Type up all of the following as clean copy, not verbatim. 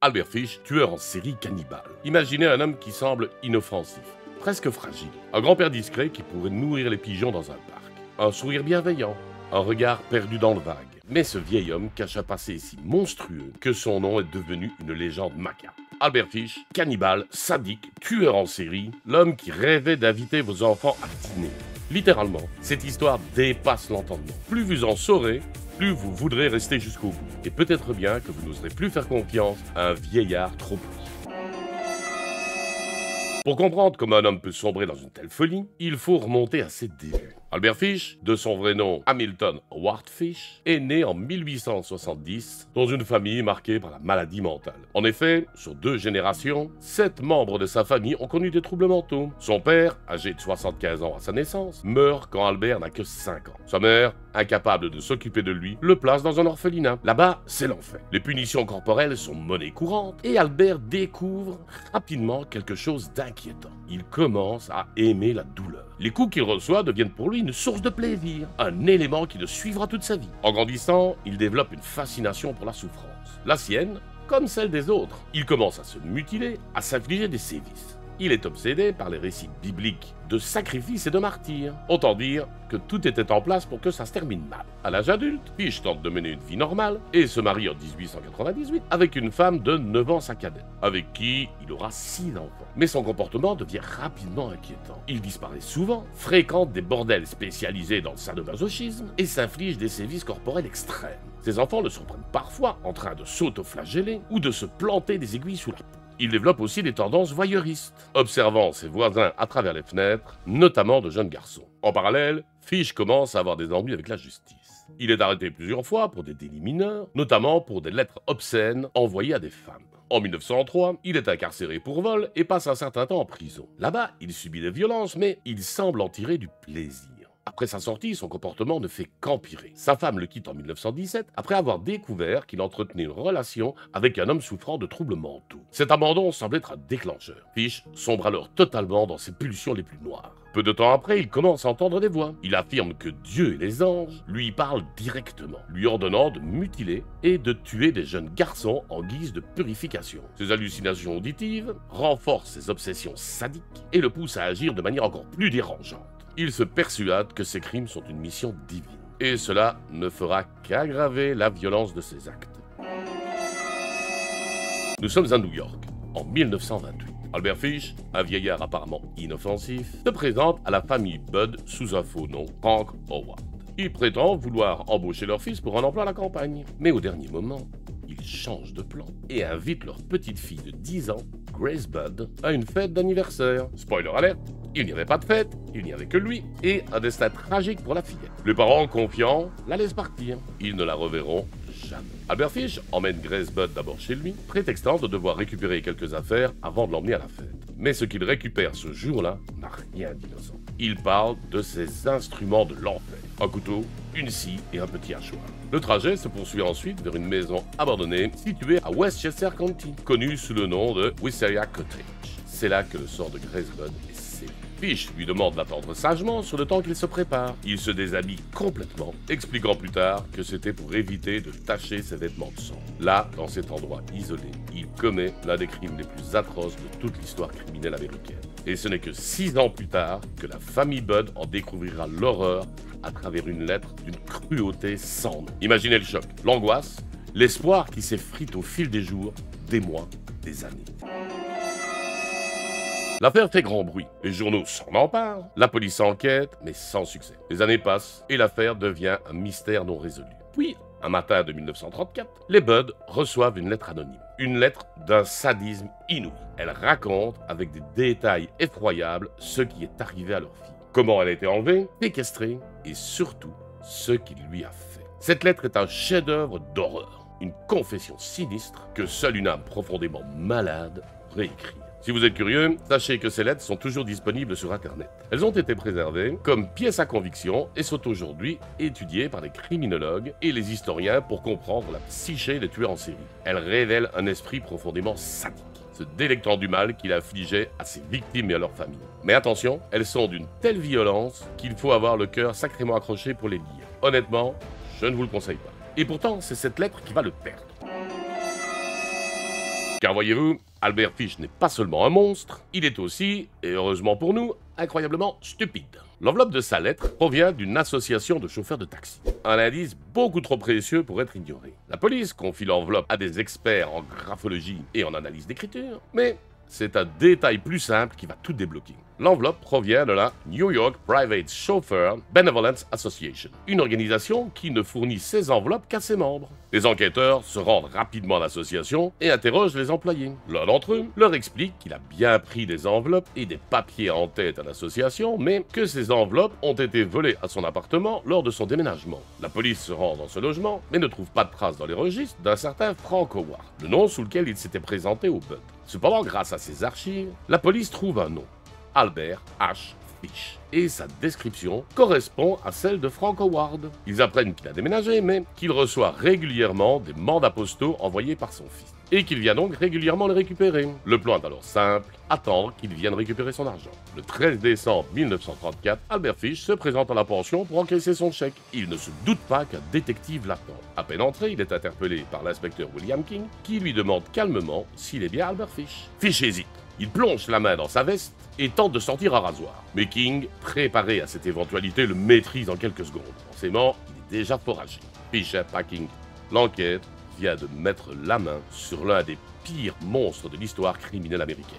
Albert Fish, tueur en série cannibale. Imaginez un homme qui semble inoffensif, presque fragile. Un grand-père discret qui pourrait nourrir les pigeons dans un parc. Un sourire bienveillant, un regard perdu dans le vague. Mais ce vieil homme cache un passé si monstrueux que son nom est devenu une légende macabre. Albert Fish, cannibale, sadique, tueur en série, l'homme qui rêvait d'inviter vos enfants à dîner. Littéralement, cette histoire dépasse l'entendement. Plus vous en saurez, plus vous voudrez rester jusqu'au bout. Et peut-être bien que vous n'oserez plus faire confiance à un vieillard trop petit. Pour comprendre comment un homme peut sombrer dans une telle folie, il faut remonter à ses débuts. Albert Fish, de son vrai nom Hamilton Howard Fish, est né en 1870 dans une famille marquée par la maladie mentale. En effet, sur 2 générations, 7 membres de sa famille ont connu des troubles mentaux. Son père, âgé de 75 ans à sa naissance, meurt quand Albert n'a que 5 ans. Sa mère, incapable de s'occuper de lui, le place dans un orphelinat. Là-bas, c'est l'enfer. Les punitions corporelles sont monnaie courante et Albert découvre rapidement quelque chose d'inquiétant. Il commence à aimer la douleur. Les coups qu'il reçoit deviennent pour lui une source de plaisir, un élément qui le suivra toute sa vie. En grandissant, il développe une fascination pour la souffrance. La sienne, comme celle des autres. Il commence à se mutiler, à s'infliger des sévices. Il est obsédé par les récits bibliques de sacrifices et de martyrs. Autant dire que tout était en place pour que ça se termine mal. À l'âge adulte, Fish tente de mener une vie normale et se marie en 1898 avec une femme de 9 ans sa cadette, avec qui il aura 6 enfants. Mais son comportement devient rapidement inquiétant. Il disparaît souvent, fréquente des bordels spécialisés dans le sadomasochisme et s'inflige des sévices corporels extrêmes. Ses enfants le surprennent parfois en train de s'auto-flageller ou de se planter des aiguilles sous la peau. Il développe aussi des tendances voyeuristes, observant ses voisins à travers les fenêtres, notamment de jeunes garçons. En parallèle, Fish commence à avoir des ennuis avec la justice. Il est arrêté plusieurs fois pour des délits mineurs, notamment pour des lettres obscènes envoyées à des femmes. En 1903, il est incarcéré pour vol et passe un certain temps en prison. Là-bas, il subit des violences, mais il semble en tirer du plaisir. Après sa sortie, son comportement ne fait qu'empirer. Sa femme le quitte en 1917 après avoir découvert qu'il entretenait une relation avec un homme souffrant de troubles mentaux. Cet abandon semble être un déclencheur. Fish sombre alors totalement dans ses pulsions les plus noires. Peu de temps après, il commence à entendre des voix. Il affirme que Dieu et les anges lui parlent directement, lui ordonnant de mutiler et de tuer des jeunes garçons en guise de purification. Ses hallucinations auditives renforcent ses obsessions sadiques et le poussent à agir de manière encore plus dérangeante. Il se persuade que ces crimes sont une mission divine. Et cela ne fera qu'aggraver la violence de ses actes. Nous sommes à New York, en 1928. Albert Fish, un vieillard apparemment inoffensif, se présente à la famille Budd sous un faux nom, Frank Howard. Il prétend vouloir embaucher leur fils pour un emploi à la campagne. Mais au dernier moment, ils changent de plan et invitent leur petite fille de 10 ans, Grace Budd, à une fête d'anniversaire. Spoiler alert, il n'y avait pas de fête, il n'y avait que lui, et un destin tragique pour la fillette. Les parents, confiants, la laissent partir. Ils ne la reverront jamais. Albert Fish emmène Grace Budd d'abord chez lui, prétextant de devoir récupérer quelques affaires avant de l'emmener à la fête. Mais ce qu'il récupère ce jour-là n'a rien d'innocent. Il parle de ses instruments de l'enfer. Un couteau, une scie et un petit hachoir. Le trajet se poursuit ensuite vers une maison abandonnée située à Westchester County, connue sous le nom de Wisteria Cottage. C'est là que le sort de Grace Budd est scellé. Fish lui demande d'attendre sagement sur le temps qu'il se prépare. Il se déshabille complètement, expliquant plus tard que c'était pour éviter de tacher ses vêtements de sang. Là, dans cet endroit isolé, il commet l'un des crimes les plus atroces de toute l'histoire criminelle américaine. Et ce n'est que 6 ans plus tard que la famille Budd en découvrira l'horreur à travers une lettre d'une cruauté sans nom. Imaginez le choc, l'angoisse, l'espoir qui s'effrite au fil des jours, des mois, des années. L'affaire fait grand bruit, les journaux s'en emparent, la police enquête, mais sans succès. Les années passent et l'affaire devient un mystère non résolu. Puis, un matin de 1934, les Budd reçoivent une lettre anonyme. Une lettre d'un sadisme inouï. Elle raconte, avec des détails effroyables, ce qui est arrivé à leur fille. Comment elle a été enlevée, séquestrée, et surtout, ce qu'il lui a fait. Cette lettre est un chef-d'œuvre d'horreur. Une confession sinistre que seule une âme profondément malade réécrit. Si vous êtes curieux, sachez que ces lettres sont toujours disponibles sur Internet. Elles ont été préservées comme pièces à conviction et sont aujourd'hui étudiées par les criminologues et les historiens pour comprendre la psyché des tueurs en série. Elles révèlent un esprit profondément sadique, se délectant du mal qu'il affligeait à ses victimes et à leurs familles. Mais attention, elles sont d'une telle violence qu'il faut avoir le cœur sacrément accroché pour les lire. Honnêtement, je ne vous le conseille pas. Et pourtant, c'est cette lettre qui va le perdre. Car voyez-vous, Albert Fish n'est pas seulement un monstre, il est aussi, et heureusement pour nous, incroyablement stupide. L'enveloppe de sa lettre provient d'une association de chauffeurs de taxi. Un indice beaucoup trop précieux pour être ignoré. La police confie l'enveloppe à des experts en graphologie et en analyse d'écriture, mais c'est un détail plus simple qui va tout débloquer. L'enveloppe provient de la New York Private Chauffeur Benevolence Association, une organisation qui ne fournit ses enveloppes qu'à ses membres. Les enquêteurs se rendent rapidement à l'association et interrogent les employés. L'un d'entre eux leur explique qu'il a bien pris des enveloppes et des papiers en tête à l'association, mais que ces enveloppes ont été volées à son appartement lors de son déménagement. La police se rend dans ce logement, mais ne trouve pas de traces dans les registres d'un certain Frank Howard, le nom sous lequel il s'était présenté au BUD. Cependant, grâce à ses archives, la police trouve un nom. Albert H. Fish. Et sa description correspond à celle de Frank Howard. Ils apprennent qu'il a déménagé, mais qu'il reçoit régulièrement des mandats postaux envoyés par son fils. Et qu'il vient donc régulièrement les récupérer. Le plan est alors simple, attendre qu'il vienne récupérer son argent. Le 13 décembre 1934, Albert Fish se présente à la pension pour encaisser son chèque. Il ne se doute pas qu'un détective l'attend. À peine entré, il est interpellé par l'inspecteur William King, qui lui demande calmement s'il est bien Albert Fish. Fish hésite. Il plonge la main dans sa veste et tente de sortir un rasoir. Mais King, préparé à cette éventualité, le maîtrise en quelques secondes. Forcément, il est déjà foragé. Fish et King. L'enquête vient de mettre la main sur l'un des pires monstres de l'histoire criminelle américaine.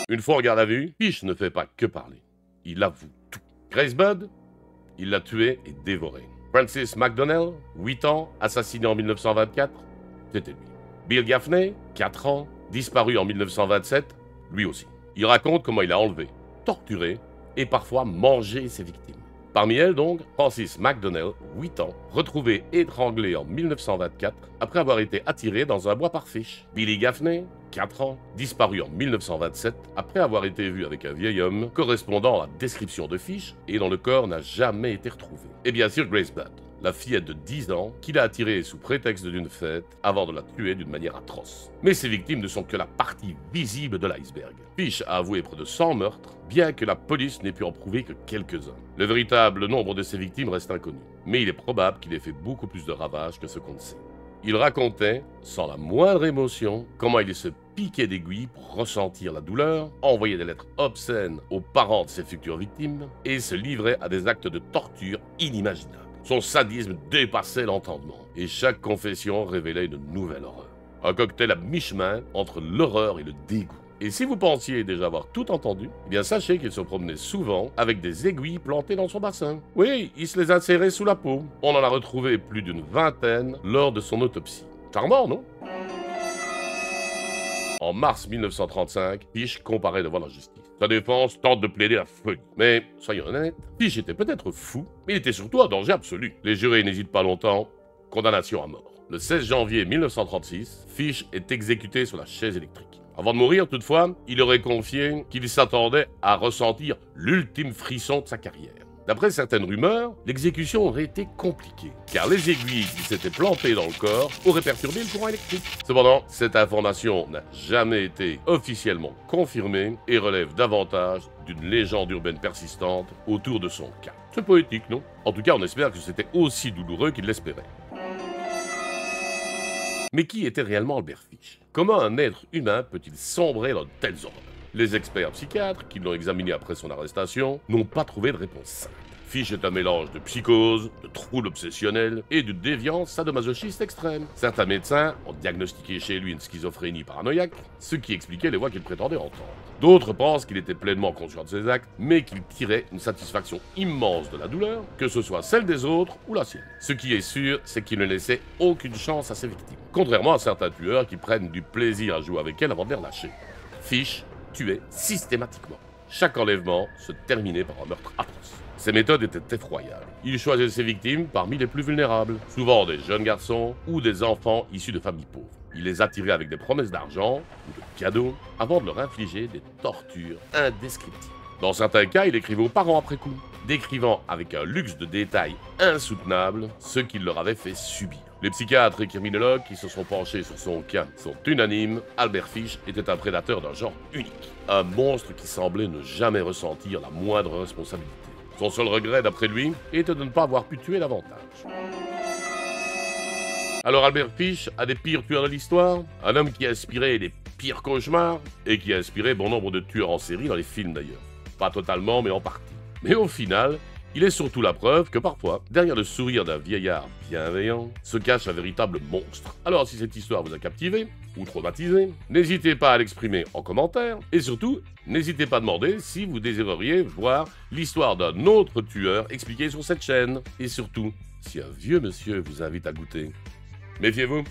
Une fois en garde à vue, Fish ne fait pas que parler. Il avoue tout. Grace Budd, il l'a tué et dévoré. Francis McDonnell, 8 ans, assassiné en 1924, c'était lui. Bill Gaffney, 4 ans, disparu en 1927, lui aussi. Il raconte comment il a enlevé, torturé et parfois mangé ses victimes. Parmi elles donc, Francis McDonnell, 8 ans, retrouvé étranglé en 1924 après avoir été attiré dans un bois par Fish. Billy Gaffney, 4 ans, disparu en 1927 après avoir été vu avec un vieil homme correspondant à la description de Fish et dont le corps n'a jamais été retrouvé. Et bien sûr Grace Budd, la fillette de 10 ans qu'il a attirée sous prétexte d'une fête avant de la tuer d'une manière atroce. Mais ces victimes ne sont que la partie visible de l'iceberg. Fish a avoué près de 100 meurtres, bien que la police n'ait pu en prouver que quelques-uns. Le véritable nombre de ces victimes reste inconnu, mais il est probable qu'il ait fait beaucoup plus de ravages que ce qu'on ne sait. Il racontait, sans la moindre émotion, comment il se piquait d'aiguilles pour ressentir la douleur, envoyait des lettres obscènes aux parents de ses futures victimes et se livrait à des actes de torture inimaginables. Son sadisme dépassait l'entendement, et chaque confession révélait une nouvelle horreur. Un cocktail à mi-chemin entre l'horreur et le dégoût. Et si vous pensiez déjà avoir tout entendu, eh bien sachez qu'il se promenait souvent avec des aiguilles plantées dans son bassin. Oui, il se les insérait sous la peau. On en a retrouvé plus d'une vingtaine lors de son autopsie. Charmant, non? En mars 1935, Fish comparaît devant la justice. Sa défense tente de plaider la folie. Mais, soyons honnêtes, Fish était peut-être fou, mais il était surtout un danger absolu. Les jurés n'hésitent pas longtemps, condamnation à mort. Le 16 janvier 1936, Fish est exécuté sur la chaise électrique. Avant de mourir, toutefois, il aurait confié qu'il s'attendait à ressentir l'ultime frisson de sa carrière. D'après certaines rumeurs, l'exécution aurait été compliquée, car les aiguilles qui s'étaient plantées dans le corps auraient perturbé le courant électrique. Cependant, cette information n'a jamais été officiellement confirmée et relève davantage d'une légende urbaine persistante autour de son cas. C'est poétique, non? En tout cas, on espère que c'était aussi douloureux qu'il l'espérait. Mais qui était réellement Albert Fish? Comment un être humain peut-il sombrer dans de telles horreurs? Les experts psychiatres, qui l'ont examiné après son arrestation, n'ont pas trouvé de réponse simple. Fish est un mélange de psychose, de trouble obsessionnel et de déviance sadomasochiste extrême. Certains médecins ont diagnostiqué chez lui une schizophrénie paranoïaque, ce qui expliquait les voix qu'il prétendait entendre. D'autres pensent qu'il était pleinement conscient de ses actes, mais qu'il tirait une satisfaction immense de la douleur, que ce soit celle des autres ou la sienne. Ce qui est sûr, c'est qu'il ne laissait aucune chance à ses victimes, contrairement à certains tueurs qui prennent du plaisir à jouer avec elles avant de les relâcher. Fish tuait systématiquement. Chaque enlèvement se terminait par un meurtre atroce. Ses méthodes étaient effroyables. Il choisissait ses victimes parmi les plus vulnérables, souvent des jeunes garçons ou des enfants issus de familles pauvres. Il les attirait avec des promesses d'argent ou de cadeaux avant de leur infliger des tortures indescriptibles. Dans certains cas, il écrivait aux parents après coup, décrivant avec un luxe de détails insoutenable ce qu'il leur avait fait subir. Les psychiatres et criminologues qui se sont penchés sur son cas sont unanimes, Albert Fish était un prédateur d'un genre unique. Un monstre qui semblait ne jamais ressentir la moindre responsabilité. Son seul regret, d'après lui, était de ne pas avoir pu tuer davantage. Alors Albert Fish a des pires tueurs de l'histoire, un homme qui a inspiré les pires cauchemars et qui a inspiré bon nombre de tueurs en série dans les films d'ailleurs. Pas totalement, mais en partie. Mais au final, il est surtout la preuve que parfois, derrière le sourire d'un vieillard bienveillant, se cache un véritable monstre. Alors si cette histoire vous a captivé ou traumatisé, n'hésitez pas à l'exprimer en commentaire et surtout, n'hésitez pas à demander si vous désireriez voir l'histoire d'un autre tueur expliquée sur cette chaîne. Et surtout, si un vieux monsieur vous invite à goûter, méfiez-vous.